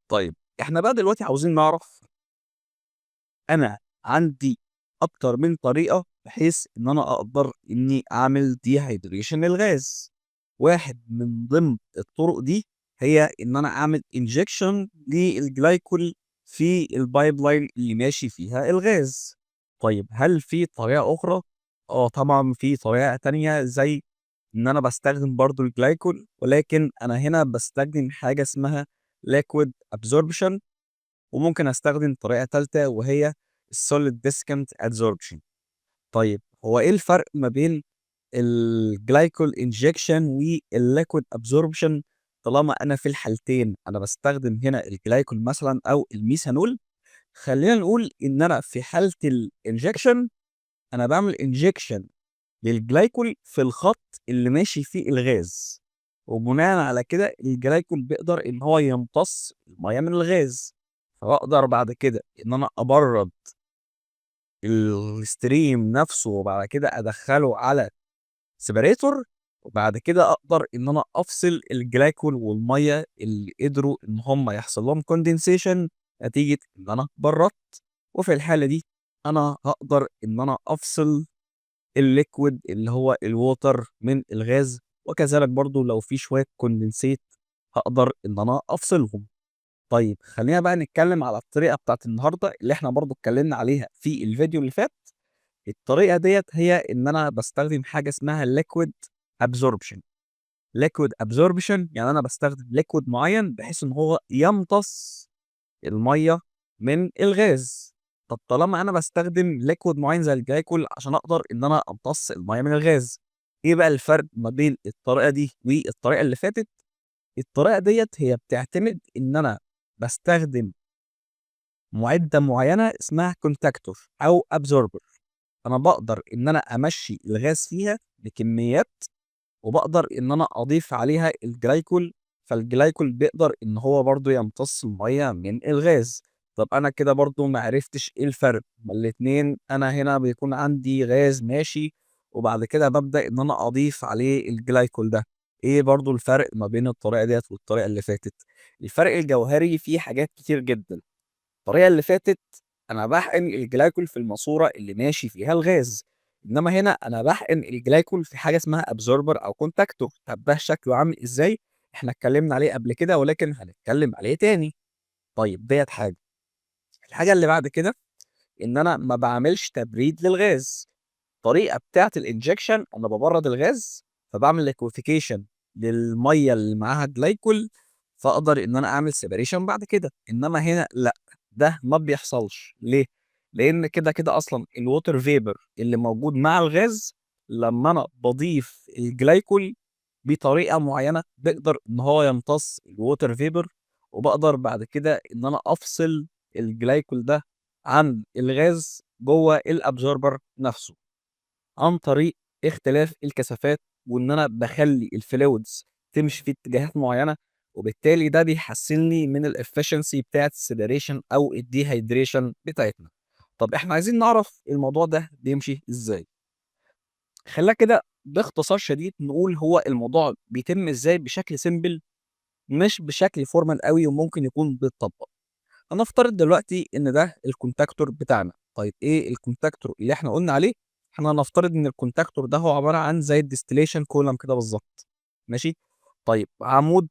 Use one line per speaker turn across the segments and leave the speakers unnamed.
طيب إحنا بقى دلوقتي عاوزين نعرف أنا عندي أكتر من طريقة بحيث إن أنا أقدر إني أعمل dehydration للغاز. واحد من ضمن الطرق دي هي إن أنا أعمل injection للجلايكول في الpipeline اللي ماشي فيها الغاز. طيب هل في طريقة أخرى؟ طبعًا في طريقة تانية زي إن أنا باستخدم برضه الجلايكول ولكن أنا هنا باستخدم حاجة اسمها liquid absorption. وممكن أستخدم طريقة تالتة وهي الsolid desiccant adsorption. طيب هو إيه الفرق ما بين الglycol injection والliquid absorption طالما أنا في الحالتين أنا باستخدم هنا الجلايكول مثلًا أو الميثانول؟ خلّينا نقول إن أنا في حالة الinjection أنا باعمل injection للجلايكول في الخط اللي ماشي فيه الغاز، وبناءً على كده الجلايكول بيقدر إن هو يمتص المَيّة من الغاز، فاقدر بعد كده إن أنا أبرّد الstream نفسه وبعد كده أدخّله على separator وبعد كده أقدر إن أنا أفصل الجلايكول والمَيّة اللي قدروا إن هم يحصل لهم condensation نتيجة إن أنا بردت، وفي الحالة دي أنا هاقدر إن أنا أفصل الliquid اللي هو الwater من الغاز، وكذلك برضه لو في شوية condensate هاقدر إن أنا أفصلهم. طيب خلّينا بقى نتكلم على الطريقة بتاعة النهارده اللي إحنا برضه اتكلمنا عليها في الفيديو اللي فات. الطريقة ديّة هي إن أنا باستخدم حاجة اسمها liquid absorption. liquid absorption يعني أنا باستخدم liquid معيّن بحيث إن هو يمتص المَيّة من الغاز. طب طالما أنا باستخدم liquid معيّن زي الجلايكول عشان أقدر إن أنا أمتص المَيّة من الغاز، إيه بقى الفرق ما بين الطريقة دي والطريقة اللي فاتت؟ الطريقة ديّة هي بتعتمد إن أنا باستخدم مُعدة معيّنة اسمها contactor أو absorber. أنا باقدر إن أنا أمشّي الغاز فيها بكميات، وباقدر إن أنا أضيف عليها الجلايكول، فالجلايكول بيقدر إن هو برضه يمتص المَيّة من الغاز. طب أنا كده برضه ما عرفتش إيه الفرق، ما الاتنين أنا هنا بيكون عندي غاز ماشي، وبعد كده بابدأ إن أنا أضيف عليه الجلايكول ده. إيه برضه الفرق ما بين الطريقة ديّة والطريقة اللي فاتت؟ الفرق الجوهري فيه حاجات كتير جدًا. الطريقة اللي فاتت أنا باحقن الجلايكول في الماسورة اللي ماشي فيها الغاز، إنما هنا أنا باحقن الجلايكول في حاجة اسمها absorber أو contactor. طب ده شكله عامل إزاي؟ إحنا اتكلمنا عليه قبل كده ولكن هنتكلم عليه تاني. طيب ديّة حاجة. الحاجة اللي بعد كده إن أنا ما باعملش تبريد للغاز. الطريقة بتاعة الinjection أنا بابرّد الغاز، فباعمل liquefaction للمَيّة اللي معاها جلايكول، فاقدر إن أنا أعمل separation بعد كده، إنما هنا لأ، ده ما بيحصلش. ليه؟ لإن كده أصلًا الwater vapor اللي موجود مع الغاز لمّا أنا باضيف الجلايكول بطريقة معيّنة بيقدر إن هو يمتص الwater vapor، وباقدر بعد كده إن أنا أفصل الجلايكول ده عن الغاز جوّه الabsorber نفسه. عن طريق اختلاف الكثافات، وإن أنا باخلّي الfluids تمشي في اتجاهات معيّنة، وبالتالي ده بيحسّن لي من الefficiency بتاعة الseparation أو الdehydration بتاعتنا. طب إحنا عايزين نعرف الموضوع ده بيمشي إزاي؟ خلّينا كده باختصار شديد نقول هو الموضوع بيتم إزاي بشكل simple مش بشكل formal أوي وممكن يكون بيتطبّق. هنفترض دلوقتي إن ده الكونتاكتور بتاعنا. طيب إيه الكونتاكتور اللي إحنا قُلنا عليه؟ إحنا هنفترض إن الكونتاكتور ده هو عبارة عن زي الdistillation column كده بالضبط، ماشي؟ طيب عمود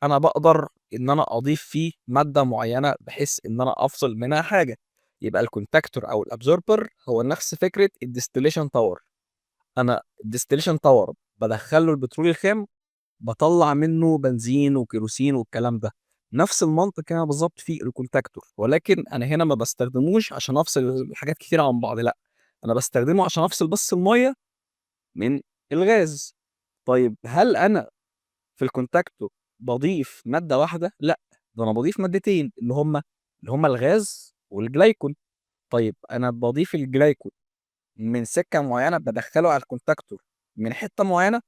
أنا باقدر إن أنا أضيف فيه مادة معيّنة بحيث إن أنا أفصل منها حاجة، يبقى الكونتاكتور أو الabsorber هو نفس فكرة الdistillation tower. أنا الdistillation tower بادخّل له البترول الخام باطلّع منّه بنزين وكيروسين والكلام ده. نفس المنطق هنا بالضبط في الكونتاكتور، ولكن أنا هنا ما باستخدموش عشان أفصل حاجات كتيرة عن بعض لأ، أنا باستخدمه عشان أفصل بس المَيّة من الغاز. طيب هل أنا في الكونتاكتور باضيف مادة واحدة؟ لأ، ده أنا باضيف مادتين اللي هُم الغاز والجلايكول. طيب أنا باضيف الجلايكول من سكة معيّنة بادخّله على الكونتاكتور من حتّة معيّنة،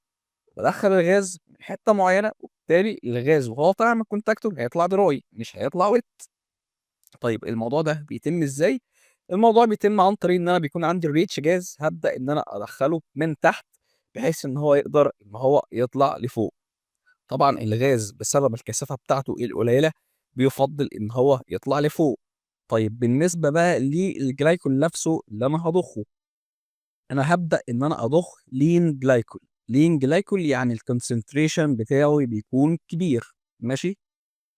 بادخّل الغاز من حتّة معيّنة، وبالتالي الغاز وهو طالع من الكونتاكتور هيطلع dry مش هيطلع wet. طيب الموضوع ده بيتم إزاي؟ الموضوع بيتم عن طريق إن أنا بيكون عندي الreach جاز هابدأ إن أنا أدخّله من تحت، بحيث إن هو يقدر إن هو يطلع لفوق. طبعًا الغاز بسبب الكثافة بتاعته القليلة بيفضل ان هو يطلع لفوق. طيب بالنسبه بقى للجلايكول نفسه اللي انا هضخه، انا هبدا ان انا اضخ لين جلايكول. لين جلايكول يعني الكونسنتريشن بتاعه بيكون كبير، ماشي.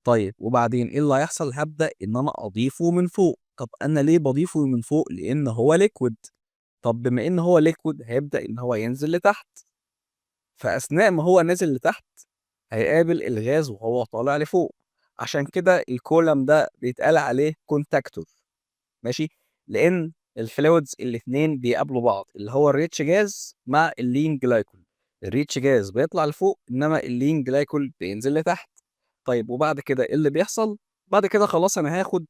طيب وبعدين ايه اللي هيحصل؟ هبدا ان انا اضيفه من فوق. طب انا ليه بضيفه من فوق؟ لان هو ليكويد. طب بما ان هو ليكويد هيبدا ان هو ينزل لتحت، فاثناء ما هو نازل لتحت هيقابل الغاز وهو طالع لفوق. عشان كده الكولم ده بيتقال عليه كونتاكتور، ماشي. لان الفلويدز الاثنين بيقابلوا بعض، اللي هو الريتش جاز مع اللين جلايكول. الريتش جاز بيطلع لفوق، انما اللين جلايكول بينزل لتحت. طيب وبعد كده ايه اللي بيحصل؟ بعد كده خلاص انا هاخد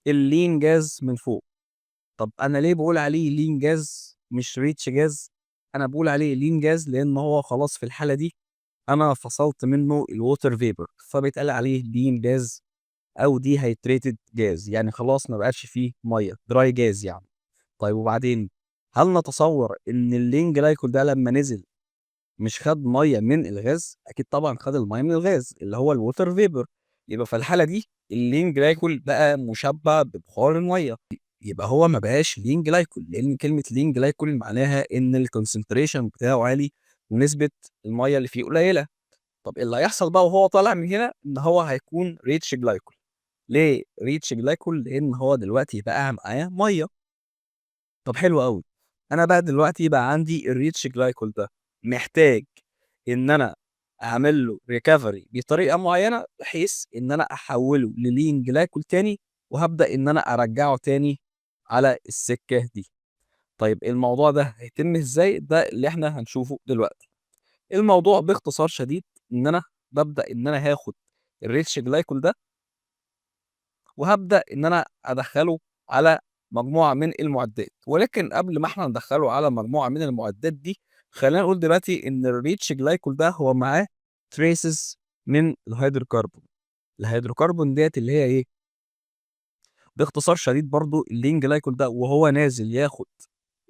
اللين جاز من فوق. طب انا ليه بقول عليه لين جاز مش ريتش جاز؟ انا بقول عليه لين جاز لان هو خلاص في الحالة دي انا فصلت منه الووتر فيبر، فبيتقال عليه لين جاز او دي هيدريتد جاز، يعني خلاص ما بقاش فيه ميه، دراي جاز يعني. طيب وبعدين هل نتصور ان اللين جلايكول ده لما نزل مش خد ميه من الغاز؟ اكيد طبعا خد الميه من الغاز اللي هو الووتر فيبر. يبقى في الحاله دي اللين جلايكول بقى مشبع ببخار الميه، يبقى هو ما بقاش لين جلايكول، لان كلمه لين جلايكول معناها ان الكونسنتريشن بتاعه عالي ونسبه الميه اللي فيه قليله. طب اللي هيحصل بقى وهو طالع من هنا ان هو هيكون ريتش جلايكول. ليه ريتش جلايكول؟ لان هو دلوقتي بقى معاه ميه. طب حلو قوي. انا بقى دلوقتي بقى عندي الريتش جلايكول ده، محتاج ان انا اعمل له ريكفري بطريقه معينه بحيث ان انا احوله للين جلايكول تاني، وهبدا ان انا ارجعه تاني على السكه دي. طيب الموضوع ده هيتم ازاي؟ ده اللي احنا هنشوفه دلوقتي. الموضوع باختصار شديد ان انا ببدا ان انا هاخد الريتش جلايكول ده، وهبدأ إن أنا أدخّله على مجموعة من المعدات. ولكن قبل ما إحنا ندخّله على مجموعة من المعدات دي، خلّينا نقول دلوقتي إن الrich glycol ده هو معاه traces من الهيدروكربون. الهيدروكربون ديّة اللي هي إيه؟ باختصار شديد برضه الlean glycol ده وهو نازل ياخد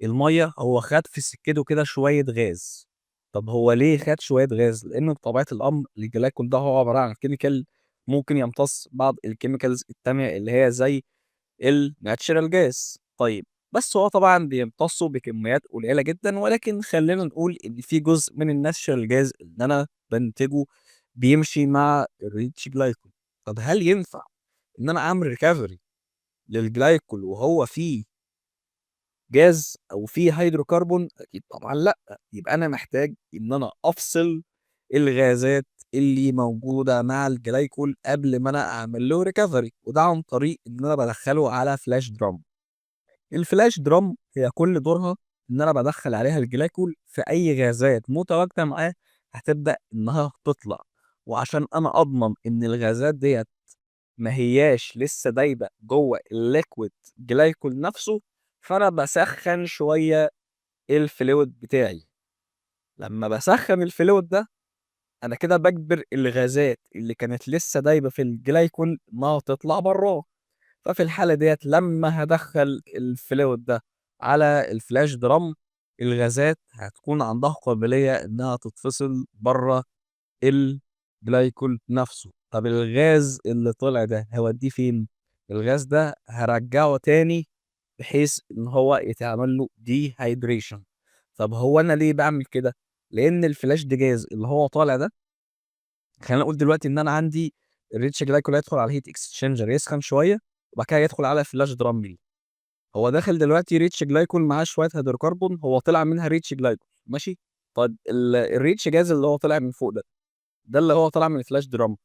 المَيّة، هو خَد في سكته كده شوية غاز. طب هو ليه خَد شوية غاز؟ لإن بطبيعة الأمر الجلايكول ده هو عبارة عن chemical ممكن يمتص بعض الchemicals التانية اللي هي زي الnatural gas. طيب بس هو طبعًا بيمتصّه بكميات قليلة جدًا، ولكن خلّينا نقول إن في جزء من الnatural gas اللي أنا بانتجه بيمشي مع الrich glycol. طب هل ينفع إن أنا أعمل recovery للجلايكول وهو فيه جاز أو فيه هيدروكربون؟ أكيد طبعًا لأ. يبقى أنا محتاج إن أنا أفصل الغازات اللي موجودة مع الجلايكول قبل ما أنا أعمل له recovery، وده عن طريق إن أنا بادخّله على flash drum. الفلاش درام هي كل دورها إن أنا بادخّل عليها الجلايكول، في أي غازات متواجدة معاه هتبدأ إنها تطلع. وعشان أنا أضمن إن الغازات ديّة ما هياش لسه دايبة جوّه الliquid جلايكول نفسه، فأنا باسخّن شوية الfluid بتاعي. لمّا باسخّن الfluid ده أنا كده باجبر الغازات اللي كانت لسه دايبة في الجلايكول إنها تطلع برّاه. ففي الحالة ديّة لمّا هادخّل الfluid ده على الflash drum، الغازات هتكون عندها قابلية إنها تتفصل برّه الجلايكول نفسه. طب الغاز اللي طلع ده هاوديه فين؟ الغاز ده هارجّعه تاني بحيث إن هو يتعمل له dehydration. طب هو أنا ليه باعمل كده؟ لإن الflash gas اللي هو طالع ده، خلّينا نقول دلوقتي إن أنا عندي الrich glycol هيدخل على الheat exchanger يسخن شوية، وبعد كده يدخل على flash drum. هو داخل دلوقتي ريتش جلايكول معاه شوية هيدروكربون، هو طلع منها ريتش جلايكول، ماشي. طيب الريتش جاز اللي هو طلع من فوق ده، ده اللي هو طلع من الفلاش درام،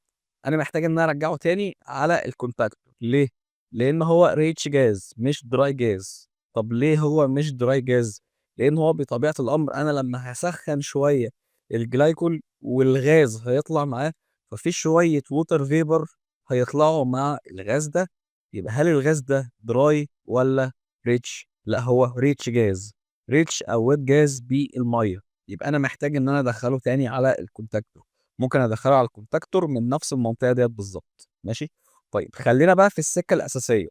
أنا محتاج إن أنا أرجّعه تاني على الكونتاكتور. ليه؟ لإن هو ريتش جاز مش dry جاز. طب ليه هو مش dry جاز؟ لإن هو بطبيعة الأمر أنا لمّا هاسخّن شوية الجلايكول والغاز هيطلع معاه، ففي شوية water vapor هيطلعوا مع الغاز ده. يبقى هل الغاز ده dry والّا rich؟ لأ هو rich جاز. rich أو wet جاز بالمَيّة. يبقى أنا محتاج إن أنا أدخّله تاني على الكونتاكتور. ممكن أدخّله على الكونتاكتور من نفس المنطقة ديّة بالضبط، ماشي. طيب خلّينا بقى في السكة الأساسية،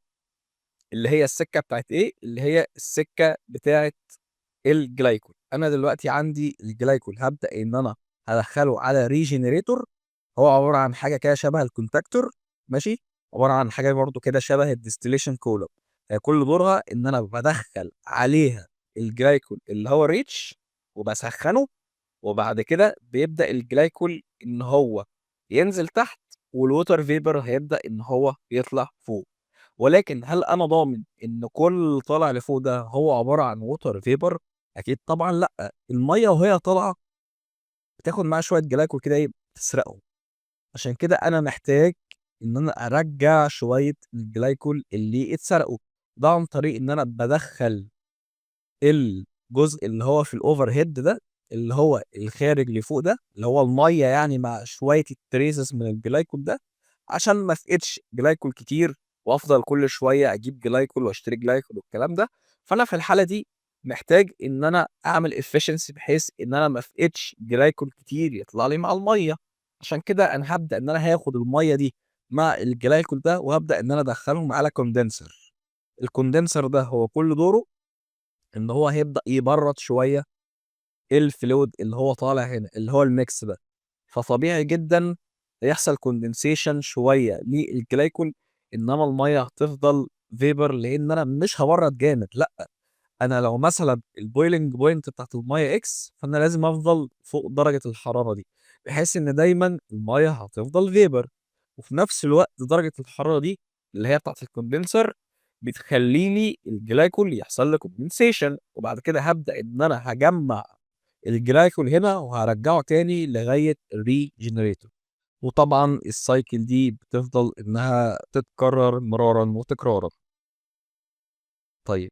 اللي هي السكة بتاعة إيه؟ اللي هي السكة بتاعة الجلايكول. أنا دلوقتي عندي الجلايكول هابدأ إن أنا هادخّله على regenerator، هو عبارة عن حاجة كده شبه الكونتاكتور، ماشي. عبارة عن حاجة برضه كده شبه الdistillation column. هي كل دورها إن أنا بادخّل عليها الجلايكول اللي هو الrich وباسخّنه، وبعد كده بيبدأ الجلايكول إن هو ينزل تحت، والwater vapor هيبدأ إن هو يطلع فوق. ولكن هل أنا ضامن إن كل اللي طالع لفوق ده هو عبارة عن water vapor؟ أكيد طبعًا لأ. المَيّة وهي طالعة بتاخد معاها شوية جلايكول كده إيه، تسرقهم. عشان كده أنا محتاج إن أنا أرجّع شوية الجلايكول اللي اتسرقوا، ده عن طريق إن أنا بادخّل الجزء اللي هو في الoverhead ده، اللي هو الخارج لفوق ده، اللي هو المَيّة يعني مع شوية الtraces من الجلايكول ده، عشان ما أفقدش جلايكول كتير وأفضل كل شوية أجيب جلايكول وأشتري جلايكول والكلام ده. فأنا في الحالة دي محتاج إن أنا أعمل efficiency بحيث إن أنا ما أفقدش جلايكول كتير يطلع لي مع المَيّة. عشان كده أنا هابدأ إن أنا هاخد المَيّة دي مع الجلايكول ده، وهابدأ إن أنا أدخّلهم على condenser. الcondenser ده هو كل دوره إن هو هيبدأ يبرّد شوية الfluid اللي هو طالع هنا، اللي هو الmix ده. فطبيعي جدًا هيحصل condensation شوية للجلايكول، إنما المَيّة هتفضل vapor لإن أنا مش هابرّد جامد، لأ. أنا لو مثلًا الboiling point بتاعة المَيّة X، فأنا لازم أفضل فوق درجة الحرارة دي، بحيث إن دايمًا المَيّة هتفضل vapor. وفي نفس الوقت درجة الحرارة دي اللي هي بتاعة الcondenser بتخلّي لي الجلايكول يحصل له condensation، وبعد كده هابدأ إن أنا هاجمّع الجلايكول هنا وهارجّعه تاني لغاية الregenerator. وطبعًا الcycle دي بتفضل إنها تتكرر مرارًا وتكرارًا. طيب